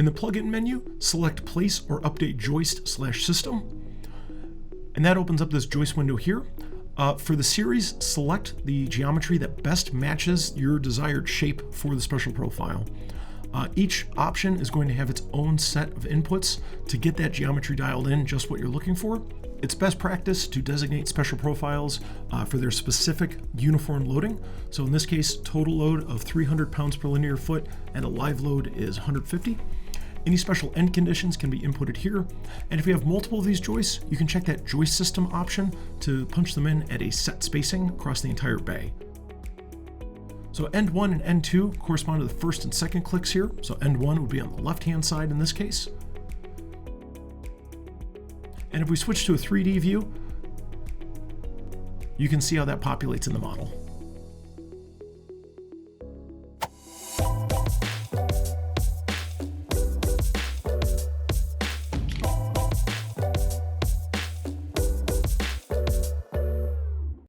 In the plugin menu, select Place or Update Joist/System, and that opens up this joist window here. For the series, select the geometry that best matches your desired shape for the special profile. Each option is going to have its own set of inputs to get that geometry dialed in just what you're looking for. It's best practice to designate special profiles for their specific uniform loading. So in this case, total load of 300 pounds per linear foot and a live load is 150. Any special end conditions can be inputted here. And if you have multiple of these joists, you can check that joist system option to punch them in at a set spacing across the entire bay. So end 1 and end 2 correspond to the first and second clicks here. So end 1 would be on the left-hand side in this case. And if we switch to a 3D view, you can see how that populates in the model.